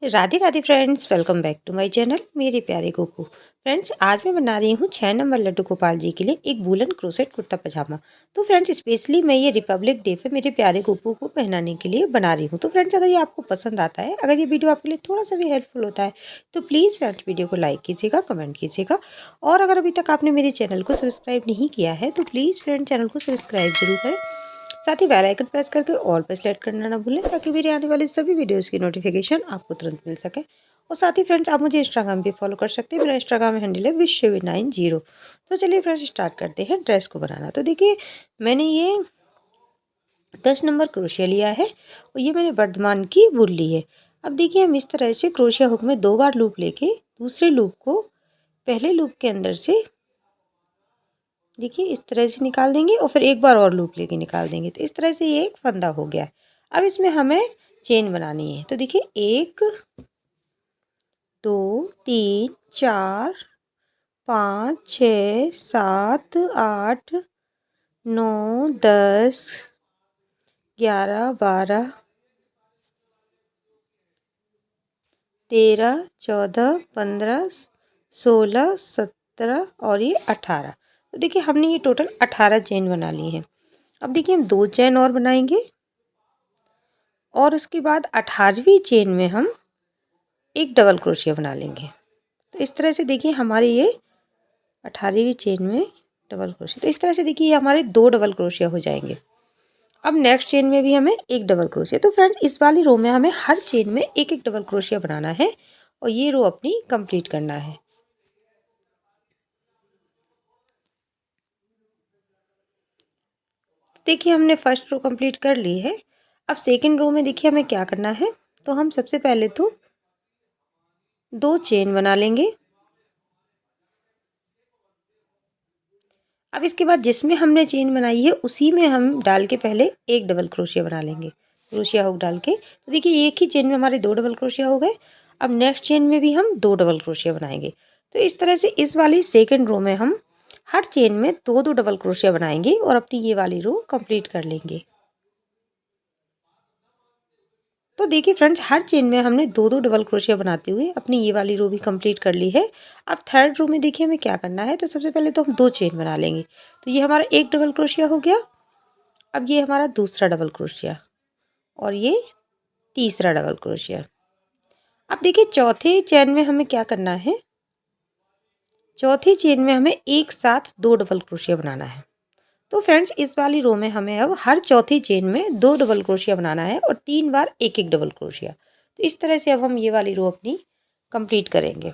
Radhe Radhe friends, welcome back to my channel मेरे प्यारे Gopu. Friends, आज मैं बना रही हूँ 6 नंबर लड्डू गोपाल जी के लिए एक वूलन क्रोसेट कुर्ता पजामा। तो फ्रेंड्स, स्पेशली मैं ये रिपब्लिक डे पे मेरे प्यारे गोपू को पहनाने के लिए बना रही हूँ। तो फ्रेंड्स, अगर ये आपको पसंद आता है, अगर ये वीडियो आपके लिए थोड़ा सा भी हेल्पफुल होता है, तो प्लीज़ फ्रेंड्स वीडियो को लाइक कीजिएगा, कमेंट कीजिएगा। और अगर अभी तक आपने मेरे चैनल को सब्सक्राइब नहीं किया है तो प्लीज़ फ्रेंड चैनल को सब्सक्राइब जरूर करें। साथ ही बेल आइकन प्रेस करके ऑल पर सेलेक्ट करना ना भूलें, ताकि मेरे आने वाली सभी वीडियोस की नोटिफिकेशन आपको तुरंत मिल सके। और साथ ही फ्रेंड्स, आप मुझे इंस्टाग्राम पे फॉलो कर सकते हैं। मेरा इंस्टाग्राम हैंडल है विश्व90। तो चलिए फ्रेंड्स, स्टार्ट करते हैं ड्रेस को बनाना। तो देखिए, मैंने ये 10 नंबर क्रोशिया लिया है और ये मैंने वर्धमान की वूल ली है। अब देखिए, हम इस तरह से क्रोशिया हुक में 2 बार लूप लेके दूसरे लूप को पहले लूप के अंदर से देखिए इस तरह से निकाल देंगे और फिर एक बार और लूप लेके निकाल देंगे। तो इस तरह से ये एक फंदा हो गया। अब इसमें हमें चेन बनानी है। तो देखिए, 1 2 3 4 5 6 7 8 9 10 11 12 13 14 15 16 17 और ये 18। तो देखिए, हमने ये टोटल 18 चेन बना ली है। अब देखिए, हम 2 चेन और बनाएंगे और उसके बाद 18वीं चेन में हम एक डबल क्रोशिया बना लेंगे। तो इस तरह से देखिए, हमारे ये 18वीं चेन में डबल क्रोशिया। तो इस तरह से देखिए, ये हमारे 2 डबल क्रोशिया हो जाएंगे। अब नेक्स्ट चेन में भी हमें एक डबल क्रोशिया। तो फ्रेंड्स, इस वाली रो में हमें हर चेन में एक एक डबल क्रोशिया बनाना है और ये रो अपनी कंप्लीट करना है। देखिए, हमने फर्स्ट रो कंप्लीट कर ली है। अब सेकंड रो में देखिए हमें क्या करना है। तो हम सबसे पहले तो 2 चेन बना लेंगे। अब इसके बाद जिसमें हमने चेन बनाई है उसी में हम डाल के पहले एक डबल क्रोशिया बना लेंगे, क्रोशिया हुक डाल के। तो देखिए, एक ही चेन में हमारे 2 डबल क्रोशिया हो गए। अब नेक्स्ट चेन में भी हम 2 डबल क्रोशिया बनाएंगे। तो इस तरह से इस वाली सेकंड रो में हम हर चेन में 2 डबल क्रोशिया बनाएंगे और अपनी ये वाली रो कंप्लीट कर लेंगे। तो देखिए फ्रेंड्स, हर चेन में हमने 2 डबल क्रोशिया बनाते हुए अपनी ये वाली रो भी कंप्लीट कर ली है। अब थर्ड रो में देखिए हमें क्या करना है। तो सबसे पहले तो हम 2 चेन बना लेंगे। तो ये हमारा एक डबल क्रोशिया हो गया। अब ये हमारा दूसरा डबल क्रोशिया और ये तीसरा डबल क्रोशिया। अब देखिए, चौथे चेन में हमें क्या करना है। चौथे चेन में हमें एक साथ 2 डबल क्रोशिया बनाना है। तो फ्रेंड्स, इस वाली रो में हमें अब हर चौथी चेन में 2 डबल क्रोशिया बनाना है और 3 बार एक एक डबल क्रोशिया। तो इस तरह से अब हम ये वाली रो अपनी कंप्लीट करेंगे।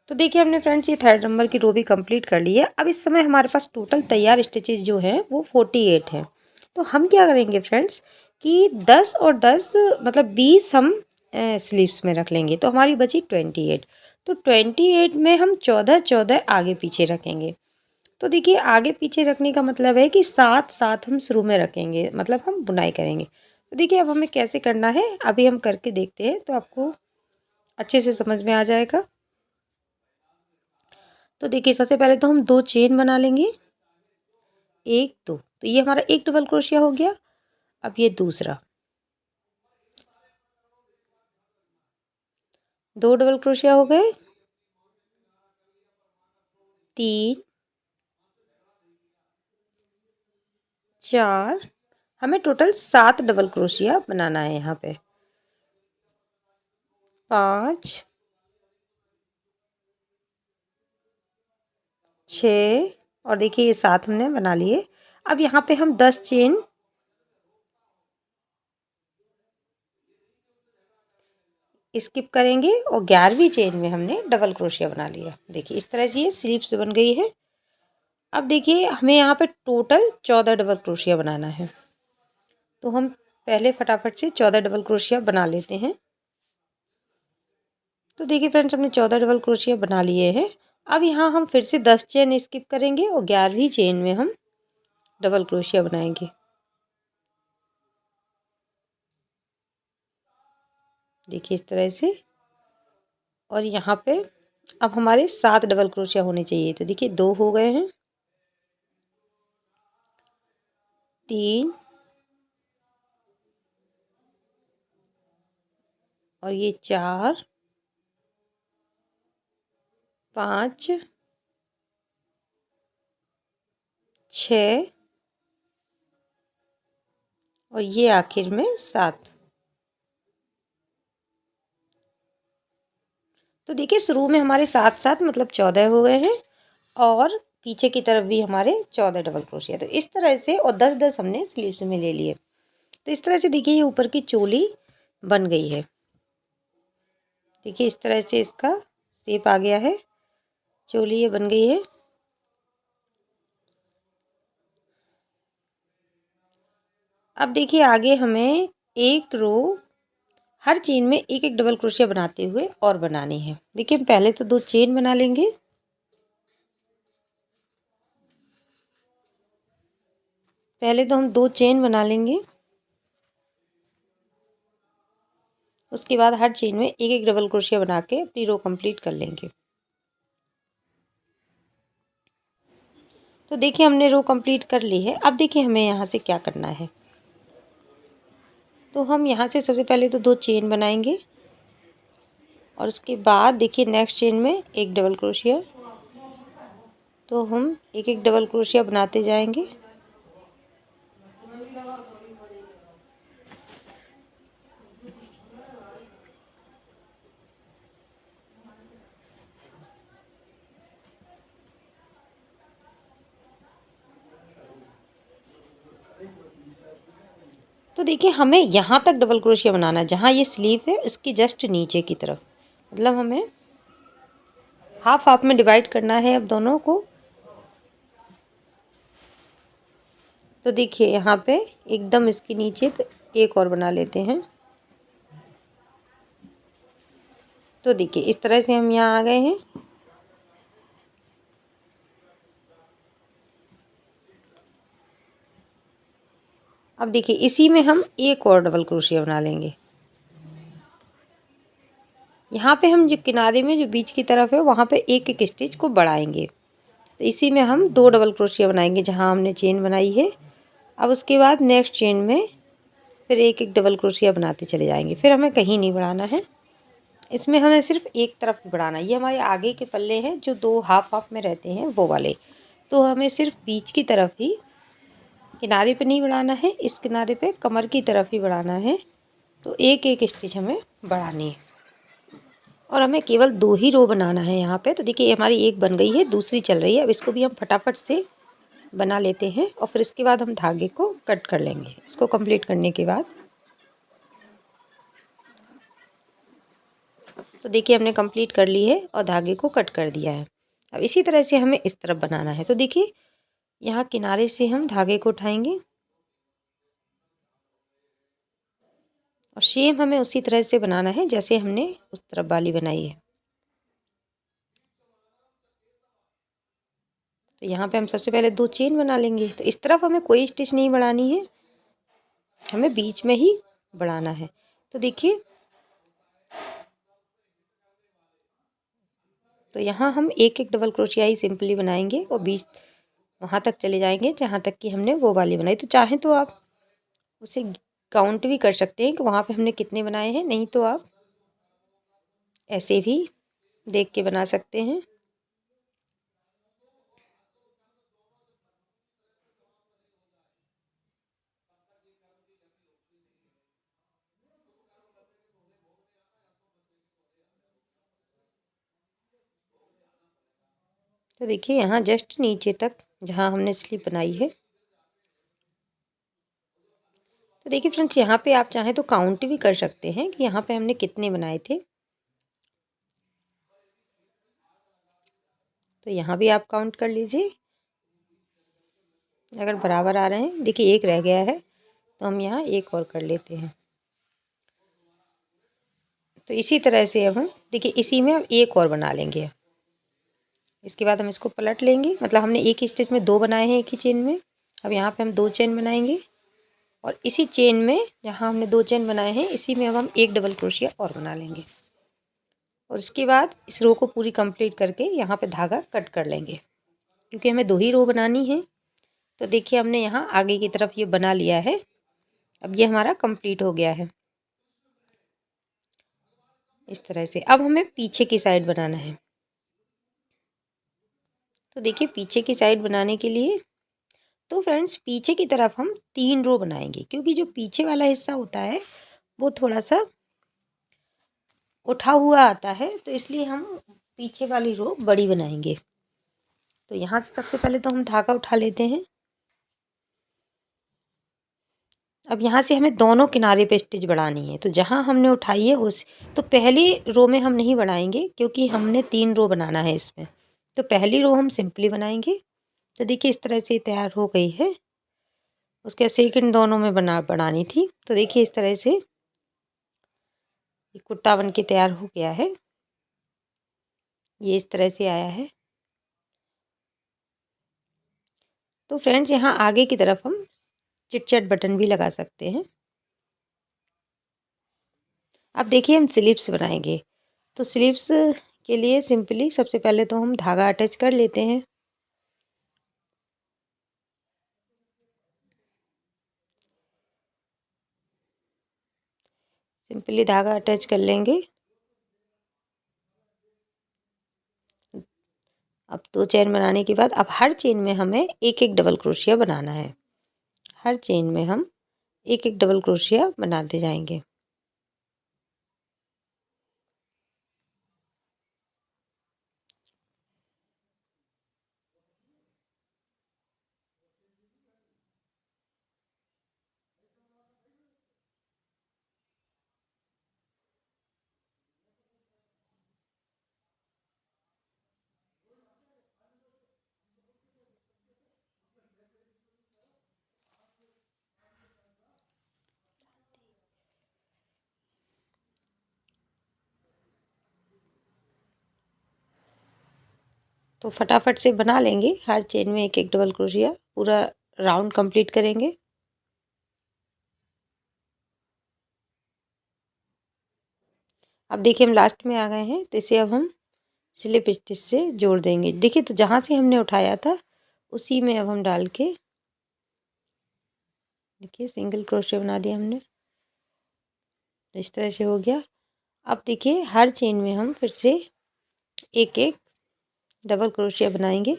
तो देखिए, हमने फ्रेंड्स ये थर्ड नंबर की रो भी कंप्लीट कर ली है। अब इस समय हमारे पास टोटल तैयार स्टिचेज जो हैं वो 48 हैं। तो हम क्या करेंगे फ्रेंड्स कि 10 और 10 मतलब 20 हम स्लीव्स में रख लेंगे। तो हमारी बची 28। तो 28 में हम 14 14 आगे पीछे रखेंगे। तो देखिए, आगे पीछे रखने का मतलब है कि साथ साथ हम शुरू में रखेंगे, मतलब हम बुनाई करेंगे। तो देखिए, अब हमें कैसे करना है अभी हम करके देखते हैं, तो आपको अच्छे से समझ में आ जाएगा। तो देखिए, सबसे पहले तो हम 2 चेन बना लेंगे, 1 2। तो ये हमारा एक डबल क्रोशिया हो गया। अब ये दूसरा, 2 डबल क्रोशिया हो गए, 3 4। हमें टोटल 7 डबल क्रोशिया बनाना है यहाँ पे। 5 6 और देखिए ये 7 हमने बना लिए। अब यहाँ पे हम 10 चेन स्किप करेंगे और 11वीं चेन में हमने डबल क्रोशिया बना लिया। देखिए, इस तरह से ये स्लीव्स बन गई है। अब देखिए, हमें यहाँ पे टोटल 14 डबल क्रोशिया बनाना है। तो हम पहले फटाफट से 14 डबल क्रोशिया बना लेते हैं। तो देखिए फ्रेंड्स, हमने 14 डबल क्रोशिया बना लिए हैं। अब यहाँ हम फिर से 10 चेन स्किप करेंगे और 11वीं चेन में हम डबल क्रोशिया बनाएंगे। देखिए इस तरह से। और यहाँ पे अब हमारे 7 डबल क्रोशिया होने चाहिए। तो देखिए 2 हो गए हैं। 3 और ये 4 5 6 और ये आखिर में 7। तो देखिए शुरू में हमारे 7 मतलब 14 हो गए हैं और पीछे की तरफ भी हमारे 14 डबल क्रोशिया। तो इस तरह से और 10-10 हमने स्लीव्स में ले लिए। तो इस तरह से देखिए ये ऊपर की चोली बन गई है। देखिए इस तरह से इसका शेप आ गया है, चोली ये बन गई है। अब देखिए आगे हमें एक रो हर चेन में एक एक डबल क्रोशिया बनाते हुए और बनानी है। देखिए पहले तो 2 चेन बना लेंगे। पहले तो हम 2 चेन बना लेंगे, उसके बाद हर चेन में एक एक डबल क्रोशिया बना के अपनी रो कंप्लीट कर लेंगे। तो देखिए हमने रो कंप्लीट कर ली है। अब देखिए हमें यहाँ से क्या करना है। तो हम यहाँ से सबसे पहले तो 2 चेन बनाएंगे और उसके बाद देखिए नेक्स्ट चेन में एक डबल क्रोशिया। तो हम एक एक डबल क्रोशिया बनाते जाएंगे। तो देखिए हमें यहाँ तक डबल क्रोशिया बनाना है जहाँ ये स्लीव है उसकी जस्ट नीचे की तरफ, मतलब हमें हाफ हाफ में डिवाइड करना है अब दोनों को। तो देखिए यहाँ पे एकदम इसके नीचे तो एक और बना लेते हैं। तो देखिए इस तरह से हम यहाँ आ गए हैं। अब देखिए इसी में हम एक और डबल क्रोशिया बना लेंगे। यहाँ पे हम जो किनारे में जो बीच की तरफ है वहाँ पे एक एक स्टिच को बढ़ाएंगे। तो इसी में हम 2 डबल क्रोशिया बनाएंगे जहाँ हमने चेन बनाई है। अब उसके बाद नेक्स्ट चेन में फिर एक एक डबल क्रोशिया बनाते चले जाएंगे। फिर हमें कहीं नहीं बढ़ाना है, इसमें हमें सिर्फ एक तरफ ही बढ़ाना है। ये हमारे आगे के पल्ले हैं जो 2 हाफ हाफ में रहते हैं वो वाले। तो हमें सिर्फ बीच की तरफ ही, किनारे पे नहीं बढ़ाना है, इस किनारे पे कमर की तरफ ही बढ़ाना है। तो एक एक स्टिच हमें बढ़ानी है और हमें केवल 2 ही रो बनाना है यहाँ पे। तो देखिए हमारी एक बन गई है, दूसरी चल रही है। अब इसको भी हम फटाफट से बना लेते हैं और फिर इसके बाद हम धागे को कट कर लेंगे इसको कंप्लीट करने के बाद। तो देखिए हमने कंप्लीट कर ली है और धागे को कट कर दिया है। अब इसी तरह से हमें इस तरफ बनाना है। तो देखिए यहाँ किनारे से हम धागे को उठाएंगे और सेम हमें उसी तरह से बनाना है जैसे हमने उस तरफ वाली बनाई है। तो यहाँ पे हम सबसे पहले 2 चेन बना लेंगे। तो इस तरफ हमें कोई स्टिच नहीं बढ़ानी है, हमें बीच में ही बढ़ाना है। तो देखिए तो यहाँ हम एक एक डबल क्रोशिया ही सिंपली बनाएंगे और बीच वहाँ तक चले जाएंगे जहाँ तक कि हमने वो वाली बनाई। तो चाहें तो आप उसे काउंट भी कर सकते हैं कि वहाँ पे हमने कितने बनाए हैं, नहीं तो आप ऐसे भी देख के बना सकते हैं। तो देखिए यहाँ जस्ट नीचे तक जहाँ हमने स्लीव बनाई है। तो देखिए फ्रेंड्स यहाँ पे आप चाहें तो काउंट भी कर सकते हैं कि यहाँ पे हमने कितने बनाए थे। तो यहाँ भी आप काउंट कर लीजिए अगर बराबर आ रहे हैं। देखिए एक रह गया है तो हम यहाँ एक और कर लेते हैं। तो इसी तरह से अब हम देखिए इसी में अब एक और बना लेंगे। इसके बाद हम इसको पलट लेंगे, मतलब हमने एक ही स्टिच में 2 बनाए हैं एक ही चेन में। अब यहाँ पे हम 2 चेन बनाएंगे और इसी चेन में जहाँ हमने 2 चेन बनाए हैं इसी में अब हम एक डबल क्रोशिया और बना लेंगे और इसके बाद इस रो को पूरी कंप्लीट करके यहाँ पे धागा कट कर लेंगे क्योंकि हमें 2 ही रो बनानी है। तो देखिए हमने यहाँ आगे की तरफ ये बना लिया है। अब ये हमारा कंप्लीट हो गया है इस तरह से। अब हमें पीछे की साइड बनाना है। तो देखिए पीछे की साइड बनाने के लिए तो फ्रेंड्स पीछे की तरफ हम 3 रो बनाएंगे, क्योंकि जो पीछे वाला हिस्सा होता है वो थोड़ा सा उठा हुआ आता है, तो इसलिए हम पीछे वाली रो बड़ी बनाएंगे। तो यहाँ से सबसे पहले तो हम धागा उठा लेते हैं। अब यहाँ से हमें दोनों किनारे पे स्टिच बढ़ानी है। तो जहाँ हमने उठाई है उस तो पहली रो में हम नहीं बढ़ाएंगे, क्योंकि हमने 3 रो बनाना है इसमें। तो पहली रो हम सिंपली बनाएंगे। तो देखिए इस तरह से तैयार हो गई है। उसके सेकंड दोनों में बनानी थी। तो देखिए इस तरह से कुर्ता बन के तैयार हो गया है। ये इस तरह से आया है। तो फ्रेंड्स यहाँ आगे की तरफ हम चिट-चैट बटन भी लगा सकते हैं। अब देखिए हम स्लीव्स बनाएंगे। तो स्लीव्स के लिए सिंपली सबसे पहले तो हम धागा अटैच कर लेते हैं। सिंपली धागा अटैच कर लेंगे। अब 2 चेन बनाने के बाद अब हर चेन में हमें एक एक डबल क्रोशिया बनाना है। हर चेन में हम एक एक डबल क्रोशिया बनाते जाएंगे। तो फटाफट से बना लेंगे। हर चेन में एक एक डबल क्रोशिया, पूरा राउंड कंप्लीट करेंगे। अब देखिए हम लास्ट में आ गए हैं, तो इसे अब हम स्लिप स्टिच से जोड़ देंगे। देखिए तो जहाँ से हमने उठाया था उसी में अब हम डाल के देखिए सिंगल क्रोशिया बना दिया हमने। तो इस तरह से हो गया। अब देखिए हर चेन में हम फिर से एक एक डबल क्रोशिया बनाएंगे।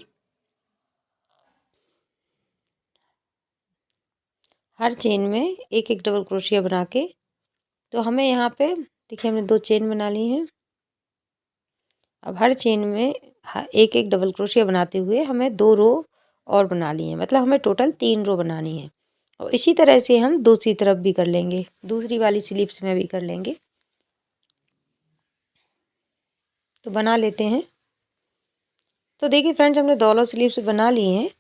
हर चेन में एक एक डबल क्रोशिया बना के तो हमें यहाँ पे देखिए हमने 2 चेन बना ली हैं। अब हर चेन में एक एक डबल क्रोशिया बनाते हुए हमें 2 रो और बना ली है, मतलब हमें टोटल 3 रो बनानी है। और इसी तरह से हम दूसरी तरफ भी कर लेंगे, दूसरी वाली स्लीव्स में भी कर लेंगे। तो बना लेते हैं। तो देखिए फ्रेंड्स हमने दोनों स्लीव्स बना ली हैं।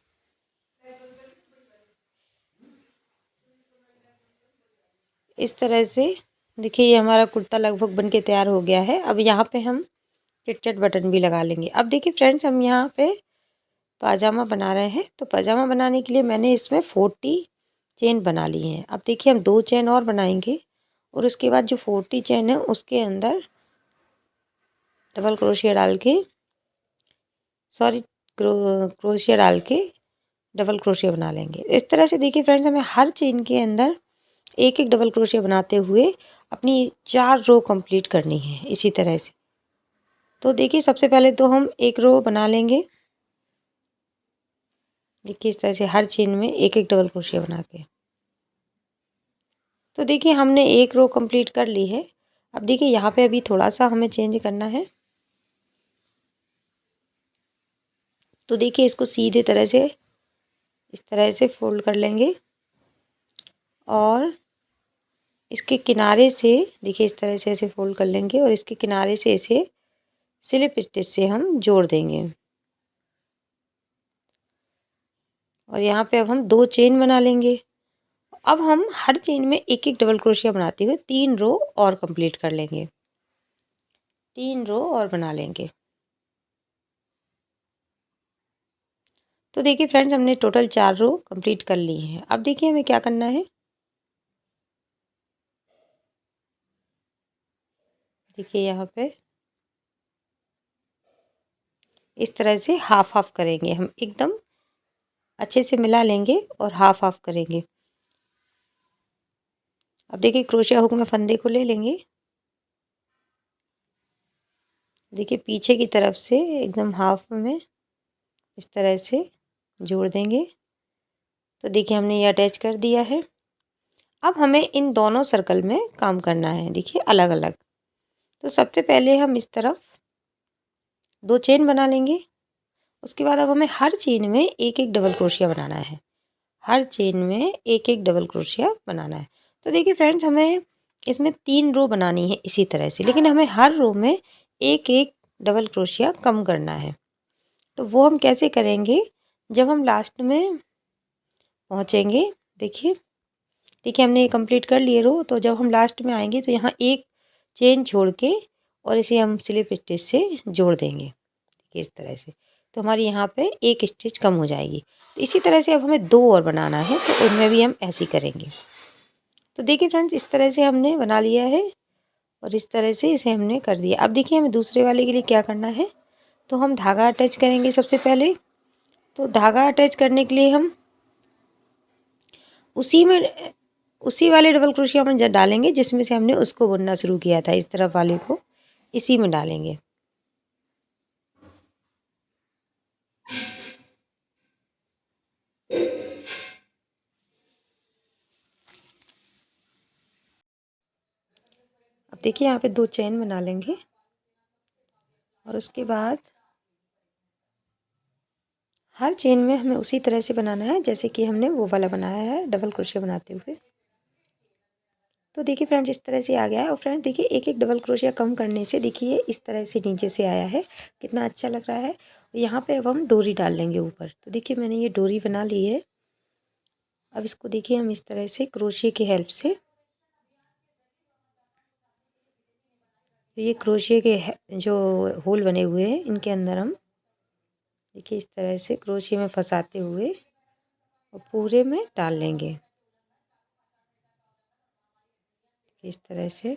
इस तरह से देखिए ये हमारा कुर्ता लगभग बन के तैयार हो गया है। अब यहाँ पे हम चिट-चैट बटन भी लगा लेंगे। अब देखिए फ्रेंड्स हम यहाँ पे पाजामा बना रहे हैं। तो पाजामा बनाने के लिए मैंने इसमें 40 चेन बना ली हैं। अब देखिए हम 2 चेन और बनाएंगे और उसके बाद जो 40 चेन है उसके अंदर डबल क्रोशिया डाल के क्रोशिया डाल के डबल क्रोशिया बना लेंगे। इस तरह से देखिए फ्रेंड्स हमें हर चेन के अंदर एक एक डबल क्रोशिया बनाते हुए अपनी 4 रो कंप्लीट करनी है इसी तरह से। तो देखिए सबसे पहले तो हम एक रो बना लेंगे। देखिए इस तरह से हर चेन में एक एक डबल क्रोशिया बना के। तो देखिए हमने एक रो कंप्लीट कर ली है। अब देखिए यहाँ पे अभी थोड़ा सा हमें चेंज करना है। तो देखिए इसको सीधे तरह से इस तरह से फोल्ड कर लेंगे और इसके किनारे से देखिए इस तरह से ऐसे फोल्ड कर लेंगे और इसके किनारे से इसे स्लिप स्टिच से हम जोड़ देंगे। और यहाँ पे अब हम 2 चेन बना लेंगे। अब हम हर चेन में एक एक डबल क्रोशिया बनाते हुए 3 रो और कंप्लीट कर लेंगे। 3 रो और बना लेंगे। तो देखिए फ्रेंड्स हमने टोटल 4 रो कंप्लीट कर ली हैं। अब देखिए हमें क्या करना है। देखिए यहाँ पे इस तरह से हाफ हाफ करेंगे हम, एकदम अच्छे से मिला लेंगे और हाफ हाफ करेंगे। अब देखिए क्रोशिया हुक में फंदे को ले लेंगे, देखिए पीछे की तरफ से एकदम हाफ में इस तरह से जोड़ देंगे। तो देखिए हमने ये अटैच कर दिया है। अब हमें इन दोनों सर्कल में काम करना है, देखिए अलग अलग। तो सबसे पहले हम इस तरफ 2 चेन बना लेंगे। उसके बाद अब हमें हर चेन में एक एक डबल क्रोशिया बनाना है, हर चेन में एक एक डबल क्रोशिया बनाना है। तो देखिए फ्रेंड्स, हमें इसमें 3 रो बनानी है इसी तरह से, लेकिन हमें हर रो में एक एक डबल क्रोशिया कम करना है। तो वो हम कैसे करेंगे, जब हम लास्ट में पहुँचेंगे। देखिए देखिए हमने ये कंप्लीट कर लिए रो। तो जब हम लास्ट में आएंगे तो यहाँ एक चेन छोड़ के और इसे हम स्लिप स्टिच से जोड़ देंगे, देखिए इस तरह से। तो हमारी यहाँ पे एक स्टिच कम हो जाएगी। तो इसी तरह से अब हमें 2 और बनाना है, तो उनमें भी हम ऐसे ही करेंगे। तो देखिए फ्रेंड्स, इस तरह से हमने बना लिया है और इस तरह से इसे हमने कर दिया। अब देखिए हमें दूसरे वाले के लिए क्या करना है। तो हम धागा अटैच करेंगे सबसे पहले। तो धागा अटैच करने के लिए हम उसी वाले डबल क्रोशिया में डालेंगे जिसमें से हमने उसको बुनना शुरू किया था, इस तरफ वाले को इसी में डालेंगे। अब देखिए यहाँ पे 2 चेन बना लेंगे और उसके बाद हर चेन में हमें उसी तरह से बनाना है जैसे कि हमने वो वाला बनाया है डबल क्रोशिया बनाते हुए। तो देखिए फ्रेंड्स, इस तरह से आ गया है। और फ्रेंड्स देखिए एक एक डबल क्रोशिया कम करने से देखिए इस तरह से नीचे से आया है, कितना अच्छा लग रहा है। यहाँ पे अब हम डोरी डाल लेंगे ऊपर। तो देखिए मैंने ये डोरी बना ली है। अब इसको देखिए हम इस तरह से क्रोशिया की हेल्प से, ये क्रोशिया के जो होल बने हुए हैं इनके अंदर हम देखिए इस तरह से क्रोशिया में फंसाते हुए और पूरे में डाल लेंगे, इस तरह से।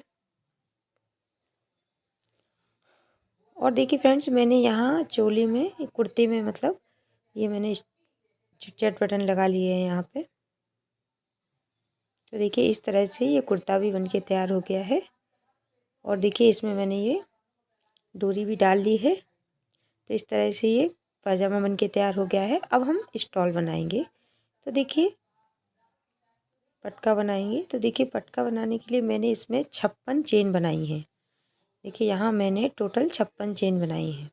और देखिए फ्रेंड्स, मैंने यहाँ चोली में कुर्ती में मतलब ये मैंने चट बटन लगा लिए हैं यहाँ पे। तो देखिए इस तरह से ये कुर्ता भी बनके तैयार हो गया है। और देखिए इसमें मैंने ये डोरी भी डाल ली है। तो इस तरह से ये पाजामा बनके तैयार हो गया है। अब हम स्टॉल बनाएंगे। तो देखिए पटका बनाएंगे। तो देखिए पटका बनाने के लिए मैंने इसमें 56 चेन बनाई है। देखिए यहाँ मैंने टोटल 56 चेन बनाई है।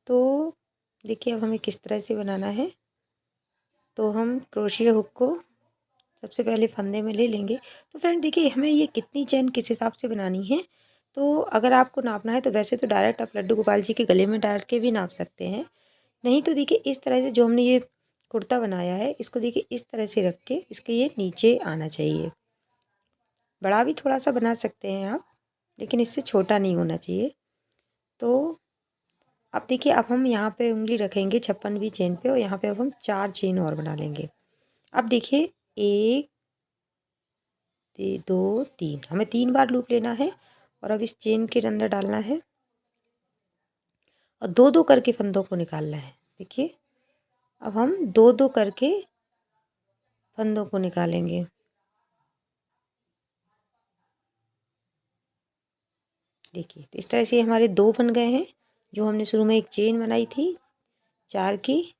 तो देखिए अब हमें किस तरह से बनाना है। तो हम क्रोशिया हुक को सबसे पहले फंदे में ले लेंगे। तो फ्रेंड देखिए हमें ये कितनी चेन किस हिसाब से बनानी है। तो अगर आपको नापना है तो वैसे तो डायरेक्ट आप लड्डू गोपाल जी के गले में डाल के भी नाप सकते हैं। नहीं तो देखिए इस तरह से जो हमने ये कुर्ता बनाया है इसको देखिए इस तरह से रख के इसके ये नीचे आना चाहिए। बड़ा भी थोड़ा सा बना सकते हैं आप, लेकिन इससे छोटा नहीं होना चाहिए। तो अब देखिए अब हम यहाँ पे उंगली रखेंगे 56वीं चेन पे और यहाँ पे अब हम 4 चेन और बना लेंगे। अब देखिए 1 2 3 हमें 3 बार लूप लेना है और अब इस चेन के अंदर डालना है और 2 2 करके फंदों को निकालना है। देखिए अब हम 2 2 करके फंदों को निकालेंगे। देखिए तो इस तरह से हमारे 2 बन गए हैं। जो हमने शुरू में एक चेन बनाई थी 4 की,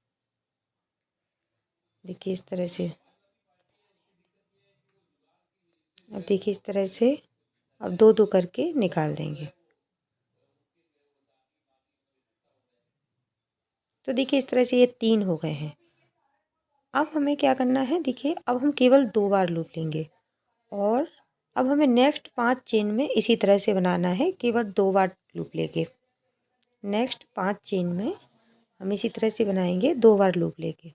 देखिए इस तरह से। अब देखिए इस तरह से अब 2 2 करके निकाल देंगे। तो देखिए इस तरह से ये 3 हो गए हैं। अब हमें क्या करना है, देखिए अब हम केवल 2 बार लूप लेंगे और अब हमें नेक्स्ट 5 चेन में इसी तरह से बनाना है, केवल 2 बार लूप लेके। नेक्स्ट 5 चेन में हम इसी तरह से बनाएंगे 2 बार लूप लेके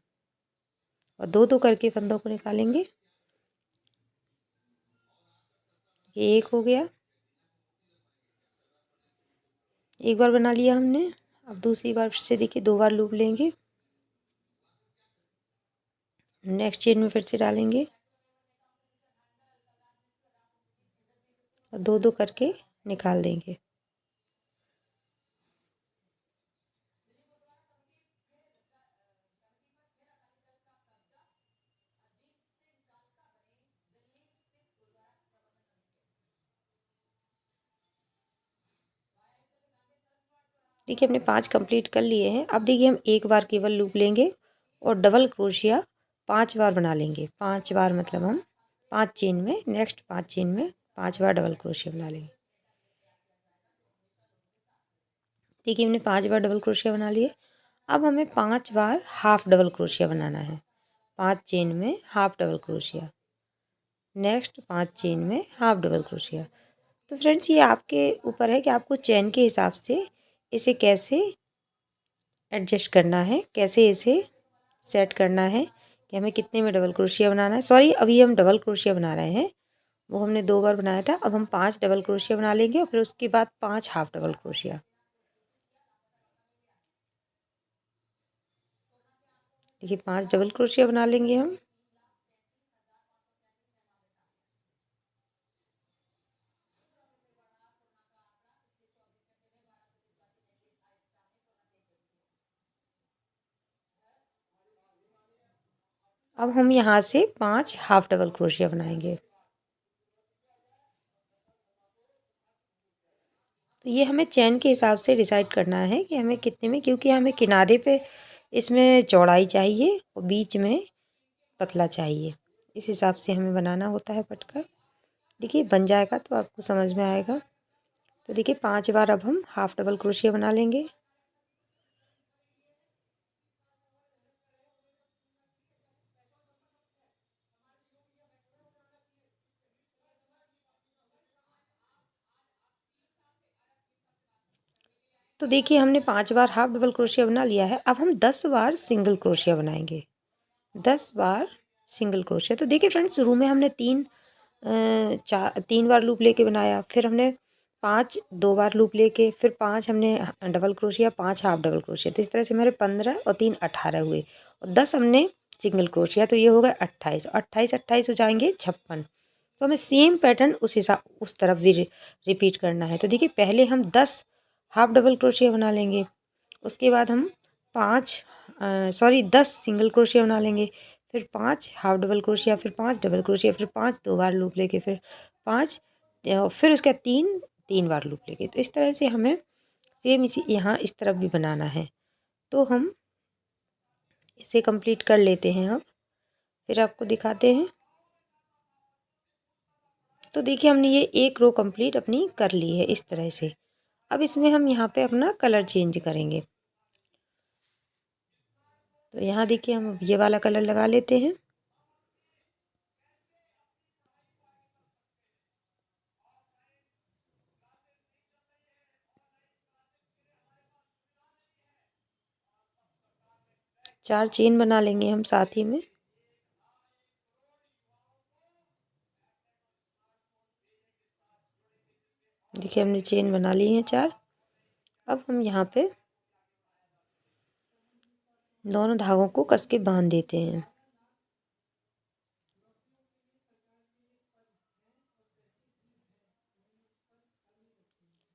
और 2 2 करके फंदों को निकालेंगे। ये एक हो गया, एक बार बना लिया हमने। अब दूसरी बार से देखिए 2 बार लूप लेंगे, नेक्स्ट चेन में फिर से डालेंगे और 2 2 करके निकाल देंगे। देखिए हमने 5 कंप्लीट कर लिए हैं। अब देखिए हम एक बार केवल लूप लेंगे और डबल क्रोशिया 5 बार बना लेंगे। 5 बार मतलब हम 5 चेन में, नेक्स्ट 5 चेन में 5 बार डबल क्रोशिया बना लेंगे। देखिए हमने 5 बार डबल क्रोशिया बना लिए। अब हमें 5 बार हाफ डबल क्रोशिया बनाना है। 5 चेन में half double crochet, next 5 chain में हाफ डबल क्रोशिया। तो फ्रेंड्स ये आपके ऊपर है कि आपको चेन के हिसाब से इसे कैसे एडजस्ट करना है, कैसे इसे सेट करना है कि हमें कितने में डबल क्रोशिया बनाना है। सॉरी, अभी हम डबल क्रोशिया बना रहे हैं, वो हमने 2 बार बनाया था। अब हम 5 डबल क्रोशिया बना लेंगे और फिर उसके बाद 5 हाफ डबल क्रोशिया। देखिए 5 डबल क्रोशिया बना लेंगे हम। अब हम यहाँ से 5 हाफ डबल क्रोशिया बनाएंगे। तो ये हमें चेन के हिसाब से डिसाइड करना है कि हमें कितने में, क्योंकि हमें किनारे पे इसमें चौड़ाई चाहिए और बीच में पतला चाहिए। इस हिसाब से हमें बनाना होता है पटका। देखिए बन जाएगा तो आपको समझ में आएगा। तो देखिए 5 बार अब हम हाफ डबल क्रोशिया बना लेंगे। तो देखिए हमने 5 बार हाफ डबल क्रोशिया बना लिया है। अब हम 10 बार सिंगल क्रोशिया बनाएंगे। 10 बार सिंगल क्रोशिया। तो देखिए फ्रेंड्स, शुरू में हमने 3 बार लूप लेके बनाया, फिर हमने 5 2 बार लूप लेके, फिर 5 हमने double crochet, 5 half double crochet. तो इस तरह से हमारे 15 और 3 18 हुए और 10 हमने सिंगल क्रोशिया। तो ये हो गया 28 और 28 28 हो जाएंगे 56। तो हमें सेम पैटर्न उस तरफ भी रिपीट करना है। तो देखिए पहले हम 10 हाफ डबल क्रोशिया बना लेंगे, उसके बाद हम 10 सिंगल क्रोशिया बना लेंगे, फिर 5 हाफ डबल क्रोशिया, फिर 5 डबल क्रोशिया, फिर 5 2 बार लूप लेके, फिर 5 फिर उसके बाद 3 बार लूप लेके। तो इस तरह से हमें सेम इसी यहाँ इस तरफ भी बनाना है। तो हम इसे कंप्लीट कर लेते हैं। अब फिर आपको दिखाते हैं। तो देखिए हमने ये एक रो कंप्लीट अपनी कर ली है इस तरह से। अब इसमें हम यहाँ पे अपना कलर चेंज करेंगे। तो यहाँ देखिए हम ये वाला कलर लगा लेते हैं। चार चेन बना लेंगे हम साथ ही में। देखिए हमने चेन बना ली है 4। अब हम यहाँ पे दोनों धागों को कस के बांध देते हैं।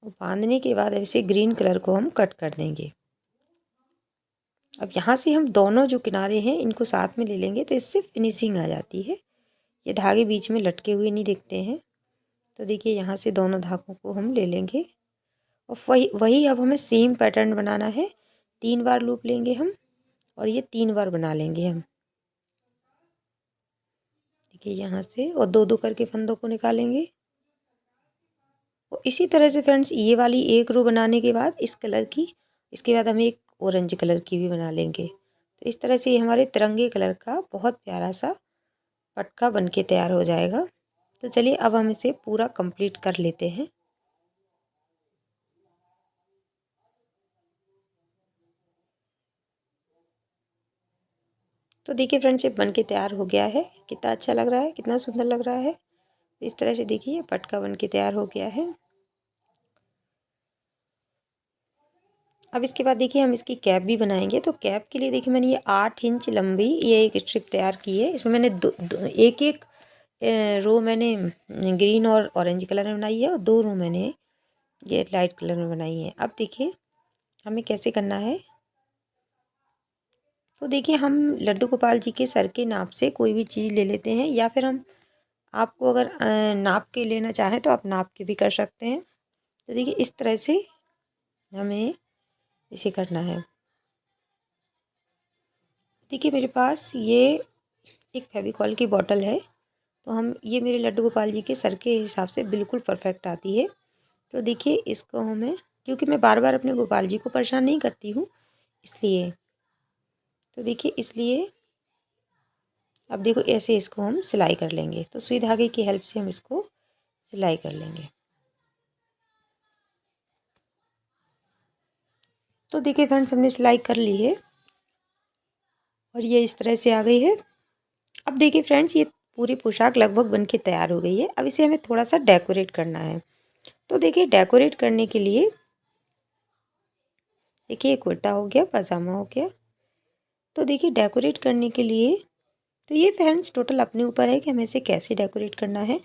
और बांधने के बाद अब इसे ग्रीन कलर को हम कट कर देंगे। अब यहाँ से हम दोनों जो किनारे हैं इनको साथ में ले लेंगे तो इससे फिनिशिंग आ जाती है। ये धागे बीच में लटके हुए नहीं दिखते हैं। तो देखिए यहाँ से दोनों धागों को हम ले लेंगे और वही वही अब हमें सेम पैटर्न बनाना है। 3 बार लूप लेंगे हम और ये 3 बार बना लेंगे हम। देखिए यहाँ से और 2 2 करके फंदों को निकालेंगे। और इसी तरह से फ्रेंड्स ये वाली एक रो बनाने के बाद इस कलर की, इसके बाद हम एक ऑरेंज कलर की भी बना लेंगे। तो इस तरह से ये हमारे तिरंगे कलर का बहुत प्यारा सा पटका बन के तैयार हो जाएगा। तो चलिए अब हम इसे पूरा कंप्लीट कर लेते हैं। तो देखिए फ्रेंड्स, ये बन के तैयार हो गया है। कितना अच्छा लग रहा है, कितना सुंदर लग रहा है। इस तरह से देखिए ये पटका बन के तैयार हो गया है। अब इसके बाद देखिए हम इसकी कैप भी बनाएंगे। तो कैप के लिए देखिए मैंने ये 8 इंच लंबी ये एक स्ट्रिप तैयार की है। इसमें मैंने एक एक रो मैंने ग्रीन और ऑरेंज कलर में बनाई है और 2 रो मैंने ये लाइट कलर में बनाई है। अब देखिए हमें कैसे करना है। तो देखिए हम लड्डू गोपाल जी के सर के नाप से कोई भी चीज़ ले लेते हैं, या फिर हम आपको अगर नाप के लेना चाहें तो आप नाप के भी कर सकते हैं। तो देखिए इस तरह से हमें इसे करना है। देखिए मेरे पास ये एक फेविकॉल की बॉटल है, तो हम ये मेरे लड्डू गोपाल जी के सर के हिसाब से बिल्कुल परफेक्ट आती है। तो देखिए इसको हमें, क्योंकि मैं बार बार अपने गोपाल जी को परेशान नहीं करती हूँ इसलिए, तो देखिए इसलिए अब देखो ऐसे इसको हम सिलाई कर लेंगे। तो सुई धागे की हेल्प से हम इसको सिलाई कर लेंगे। तो देखिए फ्रेंड्स हमने सिलाई कर ली है और ये इस तरह से आ गई है। अब देखिए फ्रेंड्स ये पूरी पोशाक लगभग बन के तैयार हो गई है। अब इसे हमें थोड़ा सा डेकोरेट करना है। तो देखिए डेकोरेट करने के लिए, देखिए कुर्ता हो गया, पजामा हो गया। तो देखिए डेकोरेट करने के लिए, तो ये फ्रेंड्स टोटल अपने ऊपर है कि हमें इसे कैसे डेकोरेट करना है।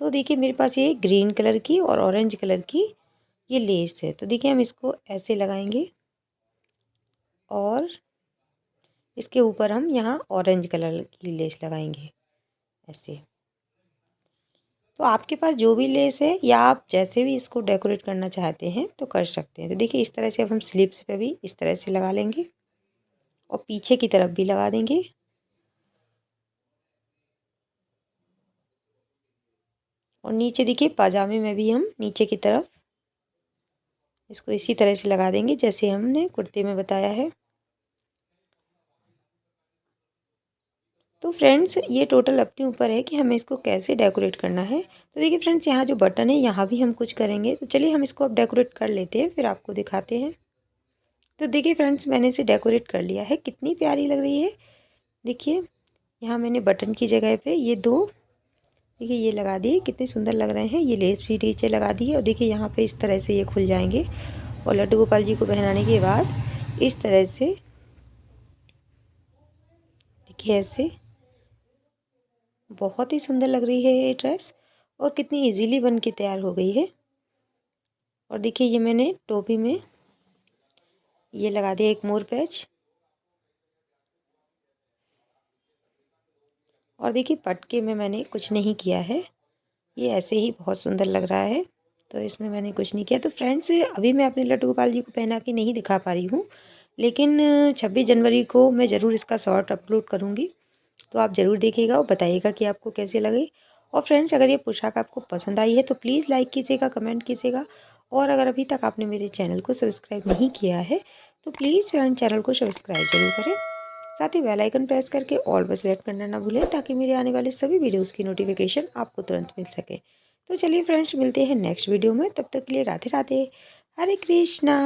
तो देखिए मेरे पास ये ग्रीन कलर की और ऑरेंज कलर की ये लेस है। तो देखिए हम इसको ऐसे लगाएंगे और इसके ऊपर हम यहाँ ऑरेंज कलर की लेस लगाएंगे ऐसे। तो आपके पास जो भी लेस है या आप जैसे भी इसको डेकोरेट करना चाहते हैं तो कर सकते हैं। तो देखिए इस तरह से अब हम स्लीव्स पे भी इस तरह से लगा लेंगे और पीछे की तरफ भी लगा देंगे। और नीचे देखिए पाजामे में भी हम नीचे की तरफ इसको इसी तरह से लगा देंगे जैसे हमने कुर्ते में बताया है। तो फ्रेंड्स ये टोटल अपने ऊपर है कि हमें इसको कैसे डेकोरेट करना है। तो देखिए फ्रेंड्स यहाँ जो बटन है यहाँ भी हम कुछ करेंगे। तो चलिए हम इसको अब डेकोरेट कर लेते हैं, फिर आपको दिखाते हैं। तो देखिए फ्रेंड्स मैंने इसे डेकोरेट कर लिया है, कितनी प्यारी लग रही है। देखिए यहाँ मैंने बटन की जगह पे ये दो, देखिए ये लगा दिए, कितने सुंदर लग रहे हैं। ये लेस भी नीचे लगा दी है और देखिए यहाँ पे इस तरह से ये खुल जाएंगे। और लड्डू गोपाल जी को पहनाने के बाद इस तरह से देखिए ऐसे बहुत ही सुंदर लग रही है ये ड्रेस और कितनी इजीली बन के तैयार हो गई है। और देखिए ये मैंने टोपी में ये लगा दिया एक मोर पैच। और देखिए पटके में मैंने कुछ नहीं किया है, ये ऐसे ही बहुत सुंदर लग रहा है, तो इसमें मैंने कुछ नहीं किया। तो फ्रेंड्स अभी मैं अपने लड्डू गोपाल जी को पहना के नहीं दिखा पा रही हूँ, लेकिन 26 जनवरी को मैं ज़रूर इसका शॉर्ट अपलोड करूँगी। तो आप ज़रूर देखिएगा और बताइएगा कि आपको कैसे लगे। और फ्रेंड्स अगर ये पोशाक आपको पसंद आई है तो प्लीज़ लाइक कीजिएगा, कमेंट कीजिएगा। और अगर अभी तक आपने मेरे चैनल को सब्सक्राइब नहीं किया है तो प्लीज़ फ्रेंड चैनल को सब्सक्राइब जरूर करें। साथ ही बेल आइकन प्रेस करके ऑल पर सेलेक्ट करना ना भूलें ताकि मेरे आने वाले सभी वीडियोज़ की नोटिफिकेशन आपको तुरंत मिल सके। तो चलिए फ्रेंड्स मिलते हैं नेक्स्ट वीडियो में, तब तक के लिए राधे राधे, हरे कृष्णा।